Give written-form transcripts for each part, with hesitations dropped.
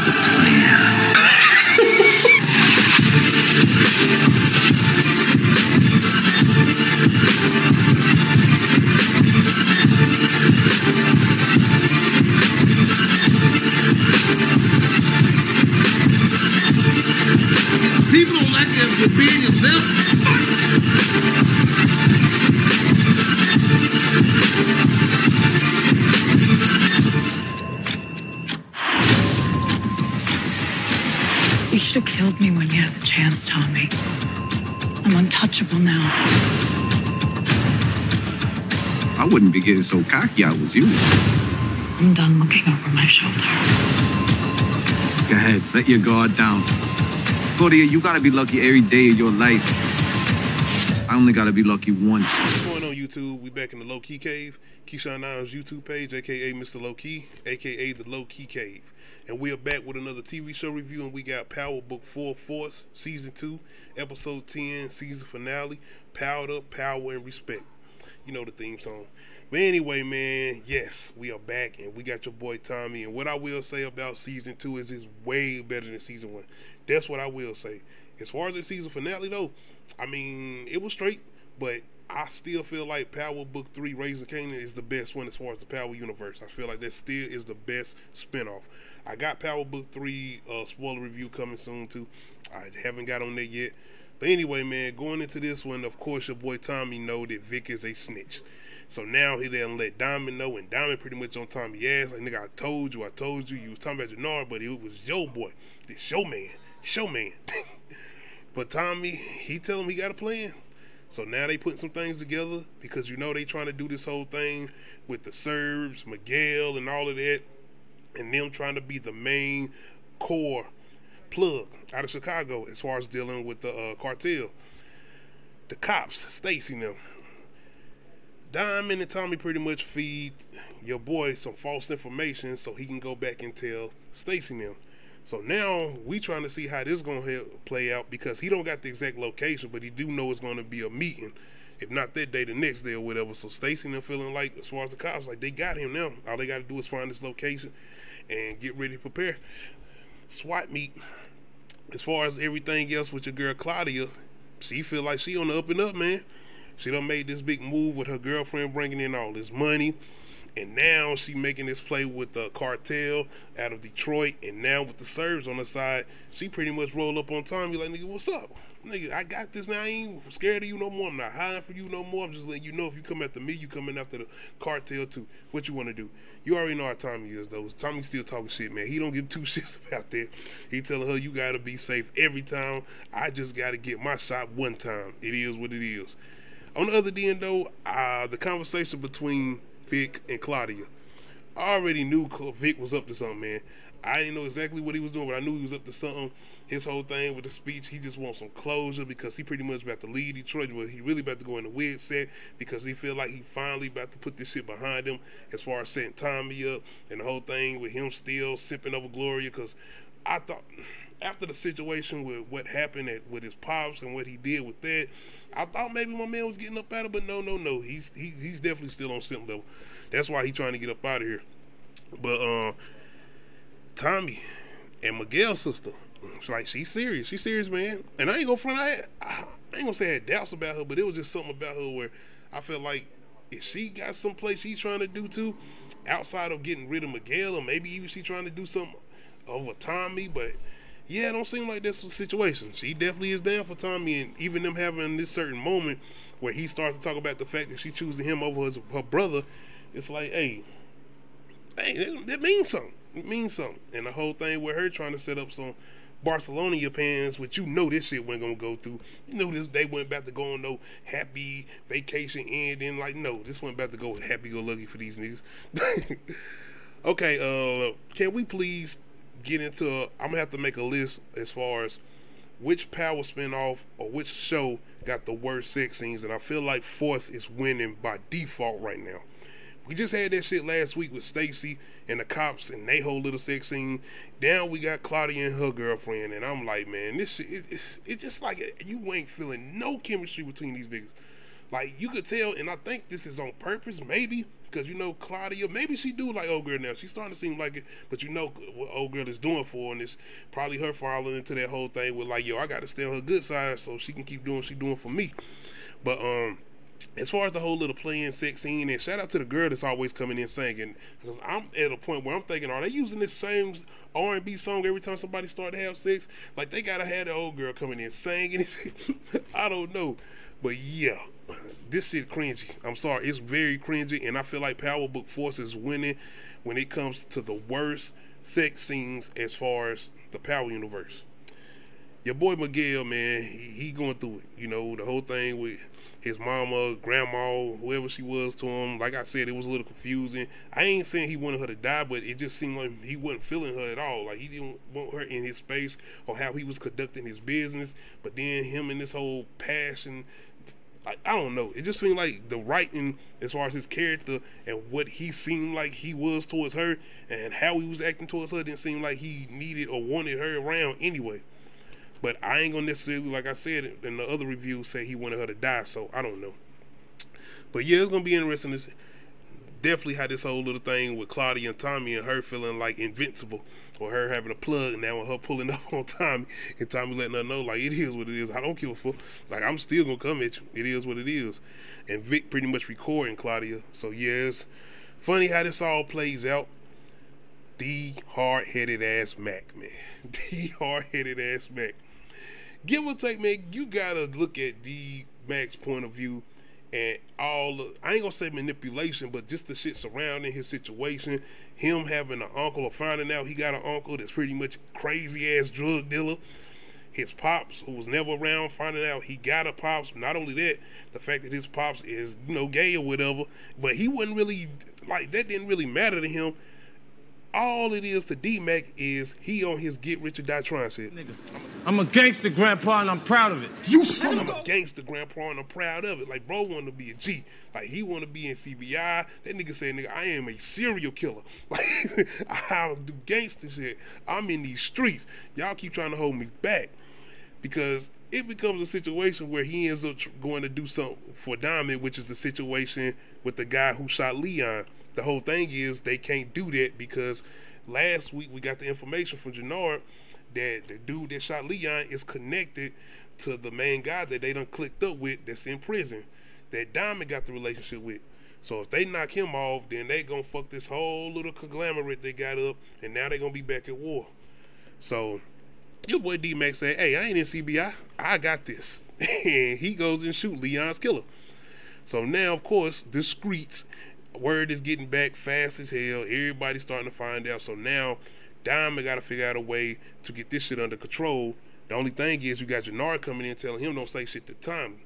the plan. People don't like you for being yourself. You should have killed me when you had the chance, Tommy. I'm untouchable now. I wouldn't be getting so cocky I was you. I'm done looking over my shoulder. Go ahead, let your guard down. Claudia, you gotta be lucky every day of your life. I only gotta be lucky once. What's going on, YouTube? We back in the Low Key Cave. Keyshawn Nine's YouTube page, aka Mr. Low Key, aka the Low Key Cave. And we are back with another TV show review, and we got Power Book 4 Force, Season 2, Episode 10, Season Finale, Powered Up, Power, and Respect. You know the theme song. But anyway, man, yes, we are back, and we got your boy Tommy. And what I will say about Season 2 is it's way better than Season 1. That's what I will say. As far as the season finale, though, I mean, it was straight, but I still feel like Power Book 3, Raising Kanan, is the best one as far as the Power universe. I feel like that still is the best spinoff. I got Power Book 3 spoiler review coming soon, too. I haven't got on there yet. But anyway, man, going into this one, of course, your boy Tommy know that Vic is a snitch. So now he didn't let Diamond know, and Diamond pretty much on Tommy's ass. Like, nigga, I told you, you was talking about Jannar, but it was your boy, this showman. But Tommy, he tell him he got a plan. So now they putting some things together because you know they trying to do this whole thing with the Serbs, Miguel, and all of that, and them trying to be the main core plug out of Chicago as far as dealing with the cartel. The cops, Stacy, them. Diamond and Tommy pretty much feed your boy some false information so he can go back and tell Stacy them. So now we trying to see how this gonna play out because he don't got the exact location, but he do know it's gonna be a meeting. If not that day, the next day or whatever. So Stacy and them feeling like, as far as the cops, like they got him now. All they gotta do is find this location and get ready to prepare. SWAT meet. As far as everything else with your girl Claudia, she feel like she on the up and up, man. She done made this big move with her girlfriend bringing in all this money. And now she making this play with the cartel out of Detroit. And now with the Serbs on the side, she pretty much roll up on Tommy like, nigga, what's up? Nigga, I got this now. I ain't scared of you no more. I'm not hiding for you no more. I'm just letting you know if you come after me, you coming after the cartel too. What you want to do? You already know how Tommy is, though. Tommy still talking shit, man. He don't give two shits about that. He telling her, you got to be safe every time. I just got to get my shot one time. It is what it is. On the other end, though, the conversation between Vic and Claudia. I already knew Vic was up to something, man. I didn't know exactly what he was doing, but I knew he was up to something. His whole thing with the speech, he just wants some closure because he pretty much about to leave Detroit, but he really about to go in the weird set because he feel like he finally about to put this shit behind him as far as setting Tommy up and the whole thing with him still sipping over Gloria. Because I thought after the situation with what happened with his pops and what he did with that, I thought maybe my man was getting up out of it, but no. He's definitely still on simp level. That's why he's trying to get up out of here. But Tommy and Miguel's sister, it's like she's serious, man. And I ain't gonna front, I ain't gonna say I had doubts about her, but it was just something about her where I felt like if she got someplace she's trying to do too, outside of getting rid of Miguel, or maybe even she trying to do something over Tommy, but yeah, it don't seem like that's the situation. She definitely is down for Tommy, and even them having this certain moment where he starts to talk about the fact that she choosing him over her brother, it's like, hey, that means something. It means something. And the whole thing with her trying to set up some Barcelona plans, which you know this shit wasn't gonna go through. You know this they wasn't about to go on no happy vacation ending. Like, no, this wasn't about to go happy-go-lucky for these niggas. Okay, can we please get into I'm gonna have to make a list as far as which Power spinoff or which show got the worst sex scenes, and I feel like Force is winning by default right now. We just had that shit last week with Stacy and the cops and they whole little sex scene. Now we got Claudia and her girlfriend, and I'm like, man, this shit, it's just like you ain't feeling no chemistry between these niggas. Like, you could tell, and I think this is on purpose, maybe, because you know Claudia, maybe she do like old girl now. She's starting to seem like it, but you know what old girl is doing for her, and it's probably her falling into that whole thing with like, yo, I got to stay on her good side so she can keep doing what she doing for me. But as far as the whole little playing sex scene, and shout out to the girl that's always coming in singing, because I'm at a point where I'm thinking, are they using this same R&B song every time somebody start to have sex? Like they gotta have the old girl coming in singing. I don't know, but yeah, this shit cringy. I'm sorry, it's very cringy, and I feel like Power Book Force is winning when it comes to the worst sex scenes as far as the Power universe. Your boy Miguel, man, he going through it. You know, the whole thing with his mama, grandma, whoever she was to him. Like I said, it was a little confusing. I ain't saying he wanted her to die, but it just seemed like he wasn't feeling her at all. Like he didn't want her in his space or how he was conducting his business. But then him and this whole passion, I don't know. It just seemed like the writing as far as his character and what he seemed like he was towards her and how he was acting towards her didn't seem like he needed or wanted her around anyway. But I ain't gonna necessarily, like I said in the other review, say he wanted her to die, so I don't know. But yeah, it's gonna be interesting to see definitely how this whole little thing with Claudia and Tommy and her feeling like invincible, or her having a plug now and her pulling up on Tommy and Tommy letting her know like it is what it is. I don't give a fuck. Like I'm still gonna come at you. It is what it is. And Vic pretty much recording Claudia. So yeah, it's funny how this all plays out. The hard-headed ass Mac, man. The hard-headed ass Mac. Give or take, man, you gotta look at D Mac's point of view and all the, I ain't gonna say manipulation, but just the shit surrounding his situation. Him having an uncle or finding out he got an uncle that's pretty much crazy ass drug dealer. His pops, who was never around, finding out he got a pops. Not only that, the fact that his pops is, you know, gay or whatever, but he wasn't really, like, that didn't really matter to him. All it is to D-Mac is he on his get rich or die trying shit. Nigga, I'm a gangster, grandpa, and I'm proud of it. You son of a gangster, grandpa, and I'm proud of it. Like, bro wanted to be a G. Like, he want to be in CBI. That nigga said, nigga, I am a serial killer. Like, I do gangster shit. I'm in these streets. Y'all keep trying to hold me back. Because it becomes a situation where he ends up going to do something for Diamond, which is the situation with the guy who shot Leon. The whole thing is they can't do that because last week we got the information from Jannard that the dude that shot Leon is connected to the main guy that they done clicked up with that's in prison, that Diamond got the relationship with. So if they knock him off, then they gonna fuck this whole little conglomerate they got up, and now they gonna be back at war. So your boy D-Mac say, hey, I ain't in CBI, I got this. And he goes and shoot Leon's killer. So now, of course, the streets, word is getting back fast as hell. Everybody's starting to find out. So now Diamond got to figure out a way to get this shit under control. The only thing is you got Jannard coming in telling him don't say shit to Tommy.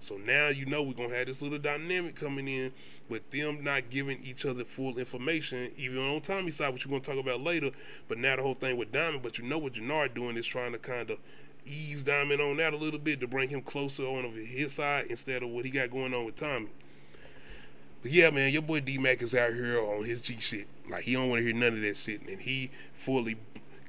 So now you know we're going to have this little dynamic coming in with them not giving each other full information, even on Tommy's side, which we're going to talk about later. But now the whole thing with Diamond, but you know what Jannard doing is trying to kind of ease Diamond on that a little bit to bring him closer on his side instead of what he got going on with Tommy. But yeah, man, your boy D-Mac is out here on his G shit. Like, he don't want to hear none of that shit. And he fully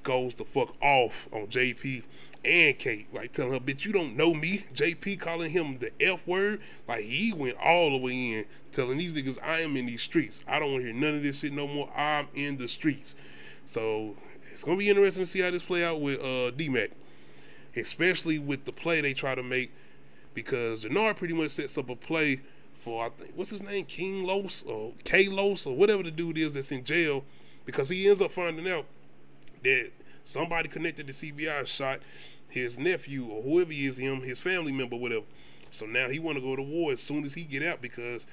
goes the fuck off on JP and Kate. Like, telling her, bitch, you don't know me. JP calling him the F word. Like, he went all the way in, telling these niggas, I am in these streets. I don't want to hear none of this shit no more. I'm in the streets. So, it's going to be interesting to see how this play out with D-Mac. Especially with the play they try to make. Because Jannard pretty much sets up a play for, I think, what's his name, King Los or K Los or whatever the dude is that's in jail, because he ends up finding out that somebody connected to CBI shot his nephew or whoever he is, his family member, whatever. So now he want to go to war as soon as he get out, because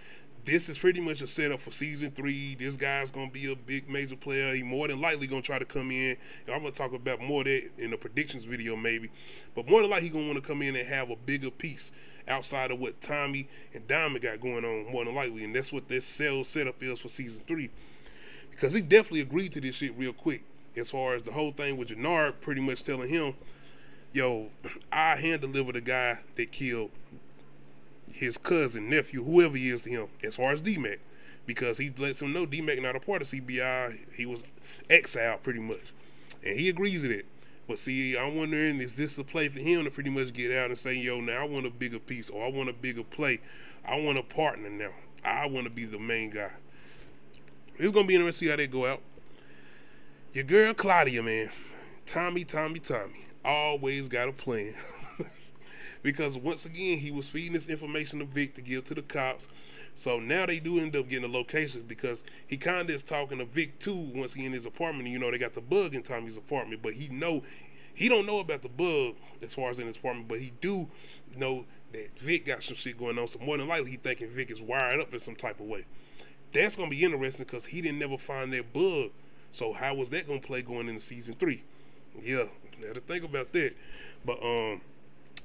this is pretty much a setup for season 3. This guy's gonna be a big major player. He more than likely gonna try to come in. And I'm gonna talk about more of that in the predictions video maybe, but more than likely he gonna want to come in and have a bigger piece outside of what Tommy and Diamond got going on, more than likely. And that's what this cell setup is for season 3. Because he definitely agreed to this shit real quick. As far as the whole thing with Jannard pretty much telling him, yo, I hand deliver the guy that killed his cousin, nephew, whoever he is to him, as far as D-Mac. Because he lets him know D-Mac not a part of CBI. He was exiled pretty much. And he agrees with it. But see, I'm wondering, is this a play for him to pretty much get out and say, yo, now I want a bigger piece, or I want a bigger play. I want a partner now. I want to be the main guy. it's gonna be interesting to see how they go out. Your girl Claudia, man, Tommy, always got a plan. Because once again, he was feeding this information to Vic to give to the cops. So now they do end up getting a location because he kind of is talking to Vic too once he in his apartment. And, you know, they got the bug in Tommy's apartment, but he don't know about the bug as far as in his apartment, but he do know that Vic got some shit going on. So more than likely, he thinking Vic is wired up in some type of way. That's gonna be interesting because he didn't never find that bug. So how was that gonna play going into season 3? Yeah, now to think about that. But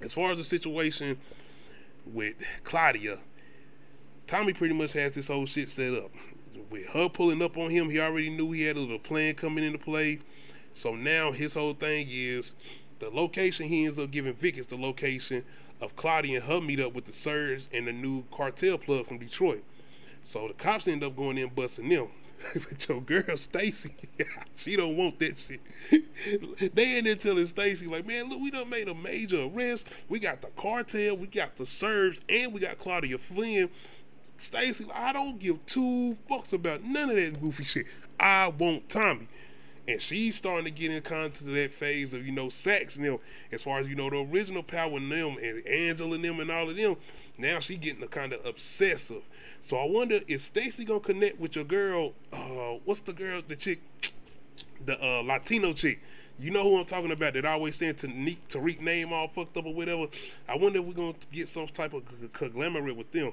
as far as the situation with Claudia, Tommy pretty much has this whole shit set up. With her pulling up on him, he already knew he had a little plan coming into play. So now his whole thing is the location he ends up giving Vic is the location of Claudia and her meet up with the Surge and the new cartel plug from Detroit. So the cops end up going in busting them. But your girl Stacy, she don't want that shit. They in there telling Stacy, like, man, look, we done made a major arrest. We got the cartel, we got the Surge, and we got Claudia Flynn. Stacy, I don't give two fucks about none of that goofy shit. I want Tommy. And she's starting to get in contact to that phase of, you know, Sax and them, as far as, you know, the original Power and them, and Angela and them, and all of them. Now she getting a kind of obsessive. So I wonder, is Stacy gonna connect with your girl, what's the girl, the chick, the Latino chick? You know who I'm talking about, that always saying Tariq name all fucked up or whatever. I wonder if we're gonna get some type of conglomerate with them.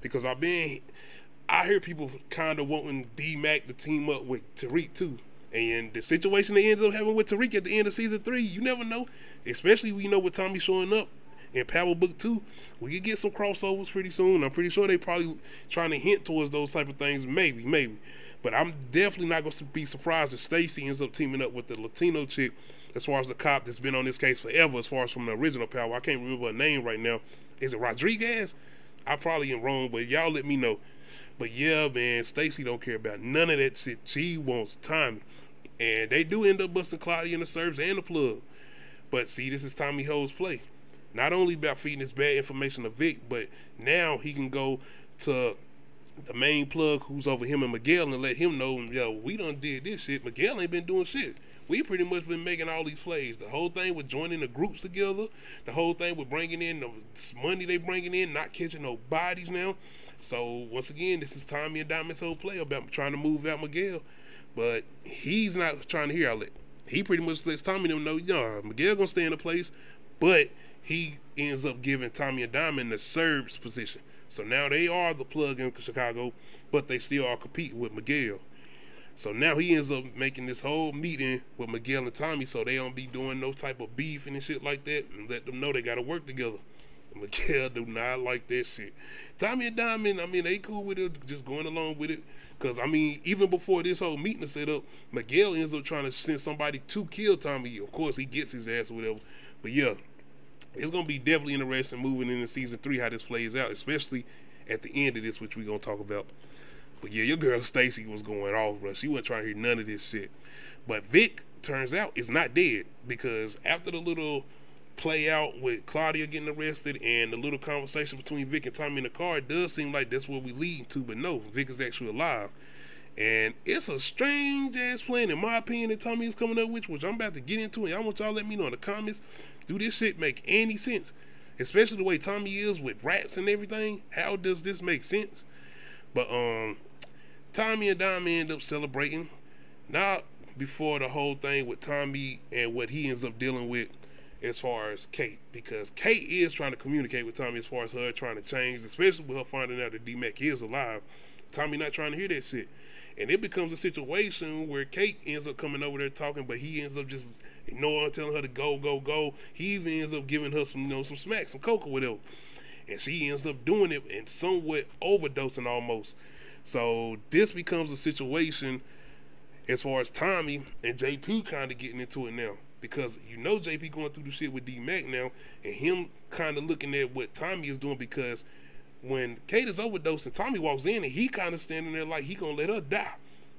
Because I hear people kind of wanting D-Mac to team up with Tariq too. And the situation they ends up having with Tariq at the end of season 3, you never know. Especially when you know with Tommy showing up in Power Book 2, we could get some crossovers pretty soon. I'm pretty sure they probably trying to hint towards those type of things. Maybe. But I'm definitely not going to be surprised if Stacy ends up teaming up with the Latino chick as far as the cop that's been on this case forever, as far as from the original Power. I can't remember her name right now. Is it Rodriguez? I probably am wrong, but y'all let me know. But yeah, man, Stacy don't care about none of that shit. She wants Tommy. And they do end up busting Claudia and the Serbs and the plug. But see, this is Tommy Ho's play. Not only about feeding this bad information to Vic, but now he can go to the main plug who's over him and Miguel and let him know, yo, we done did this shit. Miguel ain't been doing shit. We pretty much been making all these plays. The whole thing with joining the groups together, the whole thing with bringing in the money they bringing in, not catching no bodies now. So once again, this is Tommy and Diamond's whole play about trying to move out Miguel. But he's not trying to hear all that. He pretty much lets Tommy them know, yeah, Miguel gonna stay in the place, but he ends up giving Tommy and Diamond the Serbs position. So now they are the plug in Chicago, but they still are competing with Miguel. So now he ends up making this whole meeting with Miguel and Tommy so they don't be doing no type of beef and shit like that, and let them know they gotta work together. And Miguel do not like that shit. Tommy and Diamond, I mean, they cool with it, just going along with it. Because, I mean, even before this whole meeting is set up, Miguel ends up trying to send somebody to kill Tommy. Of course, he gets his ass or whatever. But, yeah, it's going to be definitely interesting moving into season 3 how this plays out, especially at the end of this, which we're going to talk about. But, yeah, your girl Stacy was going off, bro. She wasn't trying to hear none of this shit. But Vic, turns out, is not dead. Because after the little play out with Claudia getting arrested and the little conversation between Vic and Tommy in the car, it does seem like that's where we lead to, but no, Vic is actually alive. And it's a strange ass plan, in my opinion, that Tommy is coming up with, which I'm about to get into, and I want y'all to let me know in the comments, do this shit make any sense? Especially the way Tommy is with raps and everything. How does this make sense? But Tommy and Diamond end up celebrating, not before the whole thing with Tommy and what he ends up dealing with as far as Kate, because Kate is trying to communicate with Tommy as far as her trying to change, especially with her finding out that D-Mac is alive. Tommy not trying to hear that shit. And it becomes a situation where Kate ends up coming over there talking, but he ends up just ignoring, telling her to go. He even ends up giving her some, you know, some smack, some coke or whatever. And she ends up doing it and somewhat overdosing almost. So this becomes a situation as far as Tommy and JP kind of getting into it now. Because you know JP going through the shit with D-Mac now, and him kind of looking at what Tommy is doing, because when Kate is overdosing, Tommy walks in and he kind of standing there like he gonna let her die.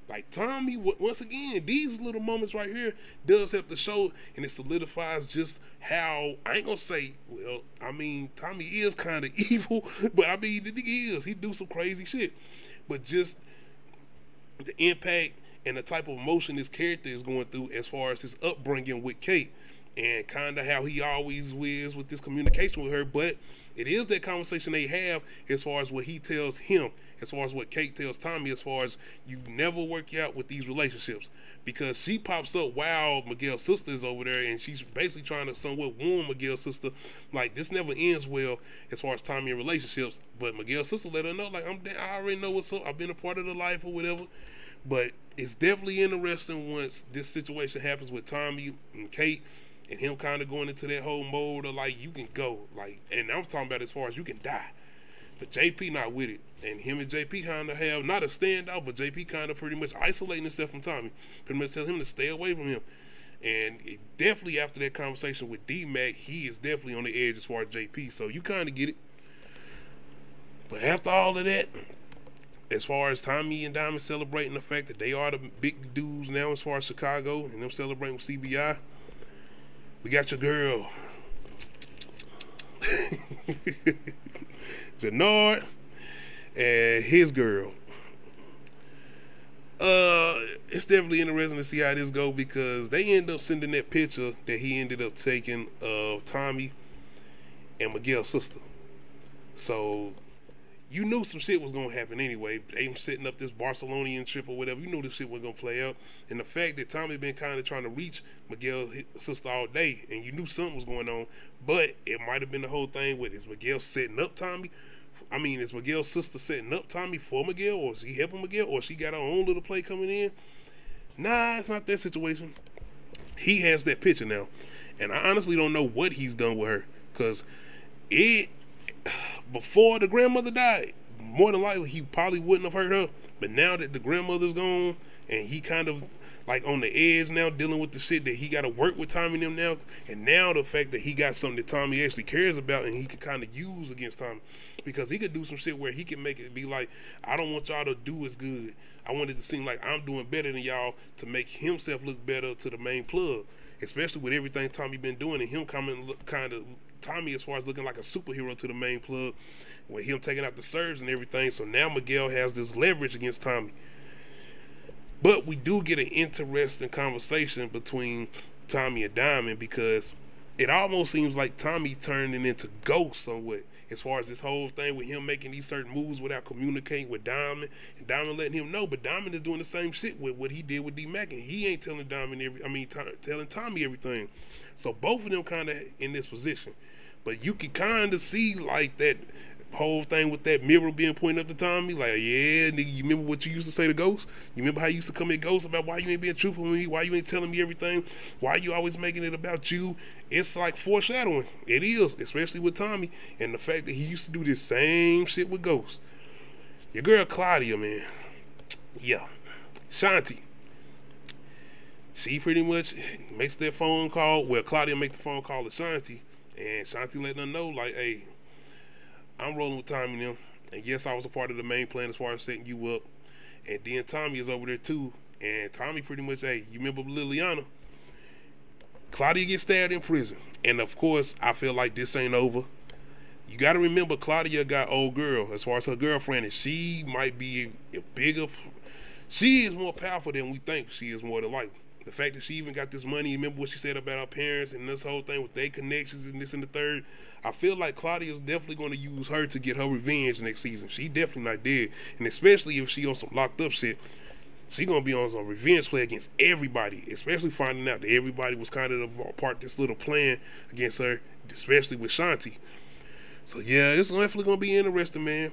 Like Tommy, once again, these little moments right here does help to show, and it solidifies just how, I ain't gonna say, well, I mean, Tommy is kind of evil, but I mean, the nigga is, he do some crazy shit. But just the impact and the type of emotion this character is going through as far as his upbringing with Kate, and kind of how he always is with this communication with her. But it is that conversation they have as far as what he tells him, as far as what Kate tells Tommy, as far as you never work out with these relationships, because she pops up while Miguel's sister is over there, and she's basically trying to somewhat warn Miguel's sister, like, this never ends well as far as Tommy and relationships. But Miguel's sister let her know, like, I already know what's up, I've been a part of the life or whatever. But it's definitely interesting once this situation happens with Tommy and Kate, and him kind of going into that whole mode of, like, you can go, like, and I'm talking about as far as you can die. But JP not with it. And him and JP kind of have, not a standout, but JP kind of pretty much isolating himself from Tommy. Pretty much telling him to stay away from him. And definitely after that conversation with D-Mac, he is definitely on the edge as far as JP. So you kind of get it. But after all of that, as far as Tommy and Diamond celebrating the fact that they are the big dudes now as far as Chicago, and them celebrating with CBI, we got your girl, Jannard, and his girl. It's definitely interesting to see how this go, because they end up sending that picture that he ended up taking of Tommy and Miguel's sister. So you knew some shit was gonna happen anyway. They setting up this Barcelonian trip or whatever. You knew this shit was gonna play out. And the fact that Tommy been kind of trying to reach Miguel's sister all day, and you knew something was going on, but it might have been the whole thing with, is Miguel setting up Tommy? I mean, is Miguel's sister setting up Tommy for Miguel, or is he helping Miguel, or she got her own little play coming in? Nah, it's not that situation. He has that picture now, and I honestly don't know what he's done with her, because before the grandmother died, more than likely he probably wouldn't have hurt her. But now that the grandmother's gone, and he kind of like on the edge now, dealing with the shit that he got to work with Tommy and them now, and now the fact that he got something that Tommy actually cares about and he could kind of use against Tommy, because he could do some shit where he can make it be like, I don't want y'all to do as good. I want it to seem like I'm doing better than y'all, to make himself look better to the main plug, especially with everything Tommy been doing, and him coming kind of Tommy as far as looking like a superhero to the main plug, with him taking out the serves and everything. So now Miguel has this leverage against Tommy. But we do get an interesting conversation between Tommy and Diamond, because it almost seems like Tommy turning into Ghost somewhat, as far as this whole thing with him making these certain moves without communicating with Diamond, and Diamond letting him know. But Diamond is doing the same shit with what he did with D-Mac, and he ain't telling telling Tommy everything. So both of them kind of in this position. But you can kind of see like that whole thing with that mirror being pointed up to Tommy, like, yeah, nigga, you remember what you used to say to Ghost? You remember how you used to come at Ghost about why you ain't being truthful with me, why you ain't telling me everything, why you always making it about you? It's like foreshadowing. It is, especially with Tommy, and the fact that he used to do this same shit with Ghost. Your girl Claudia, man. Yeah. Shanti. She pretty much makes that phone call. Well, Claudia makes the phone call to Shanti, and Shanti letting her know, like, hey, I'm rolling with Tommy now, and yes, I was a part of the main plan as far as setting you up. And then Tommy is over there too, and Tommy pretty much, hey, you remember Liliana? Claudia gets stabbed in prison, and of course, I feel like this ain't over. You got to remember, Claudia got old girl as far as her girlfriend, and she might be a bigger. She is more powerful than we think. She is, more than likely. The fact that she even got this money, remember what she said about her parents and this whole thing with their connections and this and the third. I feel like Claudia's definitely going to use her to get her revenge next season. She definitely not dead. And especially if she on some locked up shit, she going to be on some revenge play against everybody, especially finding out that everybody was kind of a part of this little plan against her, especially with Shanti. So yeah, it's definitely going to be interesting, man.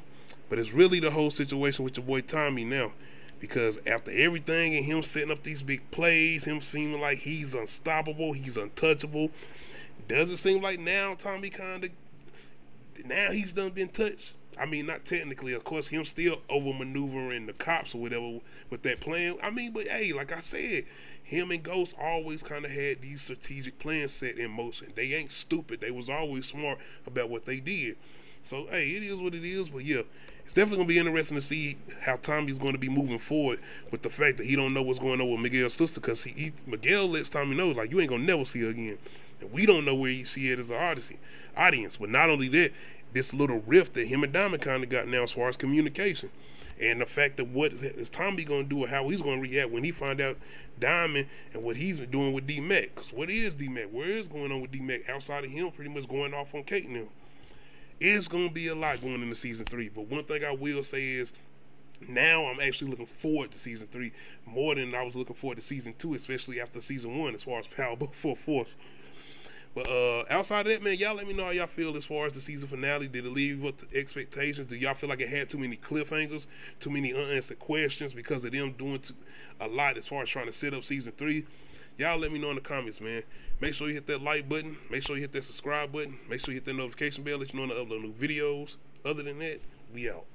But it's really the whole situation with your boy Tommy now. Because after everything and him setting up these big plays, him seeming like he's unstoppable, he's untouchable, does it seem like now Tommy now he's done been touched? I mean, not technically, of course, him still over maneuvering the cops or whatever with that plan. I mean, but hey, like I said, him and Ghost always kind of had these strategic plans set in motion. They ain't stupid. They was always smart about what they did. So, hey, it is what it is. But, yeah, it's definitely going to be interesting to see how Tommy's going to be moving forward with the fact that he don't know what's going on with Miguel's sister, because Miguel lets Tommy know, like, you ain't going to never see her again. And we don't know where she is as an audience. But not only that, this little rift that him and Diamond kind of got now as far as communication. And the fact that what is Tommy gonna do or how he's gonna react when he find out Diamond and what he's been doing with D-Mac. 'Cause what is D-Mac? Where is going on with D-Mac outside of him pretty much going off on Kate now? It's gonna be a lot going into season 3. But one thing I will say is now I'm actually looking forward to season 3 more than I was looking forward to season 2, especially after season 1 as far as Power Book 4 Force. But outside of that, man, y'all let me know how y'all feel as far as the season finale. Did it leave up to expectations? Do y'all feel like it had too many cliffhangers, too many unanswered questions because of them doing a lot as far as trying to set up season 3? Y'all let me know in the comments, man. Make sure you hit that like button. Make sure you hit that subscribe button. Make sure you hit that notification bell, let you know when I upload new videos. Other than that, we out.